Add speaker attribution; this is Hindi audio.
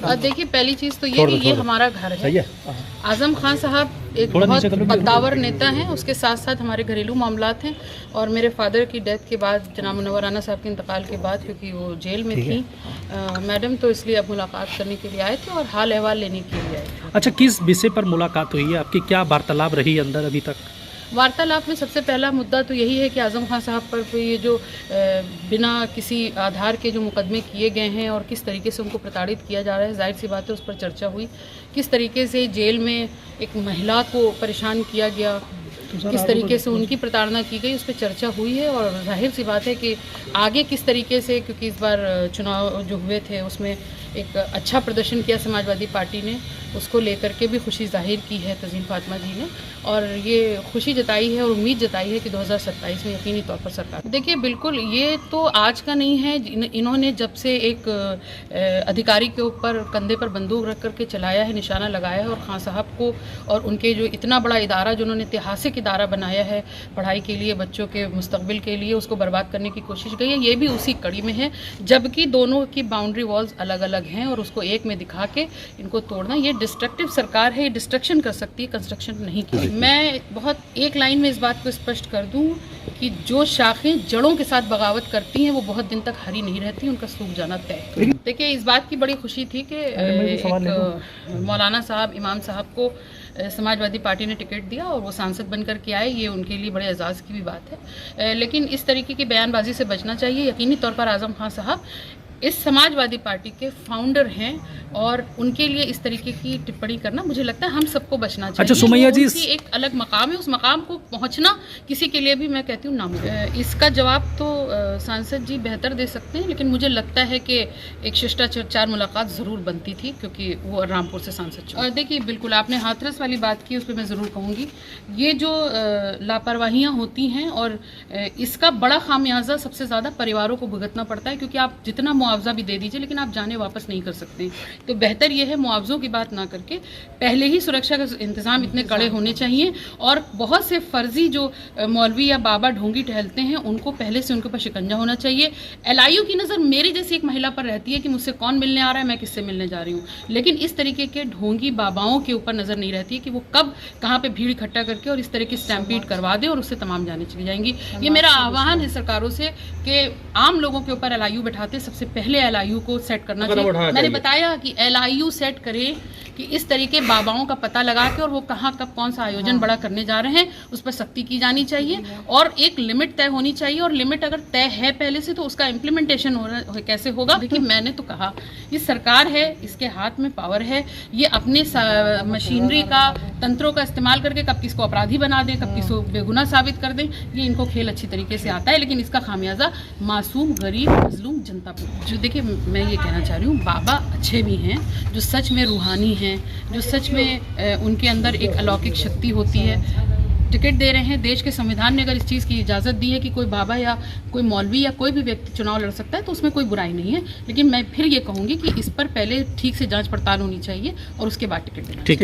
Speaker 1: देखिए, पहली चीज़ तो ये कि ये हमारा घर है। आज़म खान साहब एक बहुत कद्दावर नेता हैं, उसके साथ साथ हमारे घरेलू मामलात हैं। और मेरे फादर की डेथ के बाद, जनाब मुनव्वर राना साहब के इंतकाल के बाद, क्योंकि वो जेल में थी मैडम, तो इसलिए अब मुलाकात करने के लिए आए थे और हाल अहवाल लेने के लिए आए थे।
Speaker 2: अच्छा, किस विषय पर मुलाकात हुई है आपकी? क्या वार्तालाप रही अंदर अभी तक?
Speaker 1: वार्तालाप में सबसे पहला मुद्दा तो यही है कि आज़म खान साहब पर ये जो बिना किसी आधार के जो मुकदमे किए गए हैं और किस तरीके से उनको प्रताड़ित किया जा रहा है, जाहिर सी बात है उस पर चर्चा हुई। किस तरीके से जेल में एक महिला को परेशान किया गया, किस तरीके से उनकी प्रताड़ना की गई, उस पर चर्चा हुई है। और जाहिर सी बात है कि आगे किस तरीके से, क्योंकि इस बार चुनाव जो हुए थे उसमें एक अच्छा प्रदर्शन किया समाजवादी पार्टी ने, उसको लेकर के भी खुशी जाहिर की है तज़ीन फातिमा जी ने, और ये खुशी जताई है और उम्मीद जताई है कि 2027 में यकीनी तौर पर सरकार। देखिए, बिल्कुल ये तो आज का नहीं है। इन्होंने जब से एक अधिकारी के ऊपर कंधे पर बंदूक रख करके चलाया है, निशाना लगाया है, और खान साहब को और उनके जो इतना बड़ा इदारा जो उन्होंने ऐतिहासिक इदारा बनाया है पढ़ाई के लिए, बच्चों के मुस्तकबिल के लिए, उसको बर्बाद करने की कोशिश गई है। ये भी उसी कड़ी में है, जबकि दोनों की बाउंड्री वॉल्स अलग अलग हैं और उसको एक में दिखा के इनको तोड़ना, ये डिस्ट्रक्टिव सरकार है। ये डिस्ट्रक्शन कर सकती है, कंस्ट्रक्शन नहीं की। मैं बहुत एक लाइन में इस बात को स्पष्ट कर दूं कि जो शाखें जड़ों के साथ बगावत करती हैं वो बहुत दिन तक हरी नहीं रहती, उनका सूख जाना तय है। देखिए, इस बात की बड़ी खुशी थी कि मौलाना साहब, इमाम साहब को समाजवादी पार्टी ने टिकट दिया और वो सांसद बनकर के आए। ये उनके लिए बड़े एजाज़ की भी बात है। लेकिन इस तरीके की बयानबाजी से बचना चाहिए। यकीनी तौर पर आज़म खान साहब इस समाजवादी पार्टी के फाउंडर हैं और उनके लिए इस तरीके की टिप्पणी करना, मुझे लगता है हम सबको बचना चाहिए।
Speaker 2: अच्छा सुमैया जी,
Speaker 1: एक अलग मकाम है, उस मकाम को पहुंचना किसी के लिए भी, मैं कहती हूँ, नामुमकिन। इसका जवाब तो सांसद जी बेहतर दे सकते हैं, लेकिन मुझे लगता है कि एक शिष्टाचार मुलाकात ज़रूर बनती थी, क्योंकि वो रामपुर से सांसद चुने। देखिए, बिल्कुल आपने हाथरस वाली बात की, उस पर मैं ज़रूर कहूँगी। ये जो लापरवाहियाँ होती हैं, और इसका बड़ा खामियाजा सबसे ज़्यादा परिवारों को भुगतना पड़ता है, क्योंकि आप जितना मुआवजा भी दे दीजिए लेकिन आप जाने वापस नहीं कर सकते। तो बेहतर यह है मुआवजों की बात ना करके पहले ही सुरक्षा का इंतजाम इतने कड़े होने चाहिए, और बहुत से फर्जी जो मौलवी या बाबा ढोंगी टहलते हैं उनको पहले से उनके ऊपर शिकंजा होना चाहिए। LIU की नज़र मेरी जैसी एक महिला पर रहती है कि मुझसे कौन मिलने आ रहा है, मैं किससे मिलने जा रही हूँ, लेकिन इस तरीके के ढोंगी बाबाओं के ऊपर नज़र नहीं रहती है कि वो कब कहाँ पर भीड़ इकट्ठा करके और इस तरह की स्टैम्पीड करवा दें और उससे तमाम जाने चली जाएंगी। ये मेरा आह्वान है सरकारों से कि आम लोगों के ऊपर LIU बैठाते सबसे पहले LIU को सेट करना चाहिए। मैंने बताया कि LIU सेट करे कि इस तरीके बाबाओं का पता लगा के और वो कहाँ कब कौन सा आयोजन बड़ा करने जा रहे हैं, उस पर सख्ती की जानी चाहिए और एक लिमिट तय होनी चाहिए। और लिमिट अगर तय है पहले से तो उसका इम्प्लीमेंटेशन कैसे होगा? देखिए, मैंने तो कहा ये सरकार है, इसके हाथ में पावर है, ये अपने मशीनरी का, तंत्रों का इस्तेमाल करके कब किसको अपराधी बना दें, कब किसको बेगुनाह साबित कर दें, ये इनको खेल अच्छी तरीके से आता है। लेकिन इसका खामियाजा मासूम, गरीब, मजलूम जनता पर। जो देखिए, मैं ये कहना चाह रही हूँ, बाबा अच्छे भी हैं, जो सच में रूहानी हैं, जो सच में उनके अंदर एक अलौकिक शक्ति होती है, टिकट दे रहे हैं। देश के संविधान ने अगर इस चीज़ की इजाज़त दी है कि कोई बाबा या कोई मौलवी या कोई भी व्यक्ति चुनाव लड़ सकता है, तो उसमें कोई बुराई नहीं है। लेकिन मैं फिर ये कहूँगी कि इस पर पहले ठीक से जांच पड़ताल होनी चाहिए और उसके बाद टिकट देना चाहिए।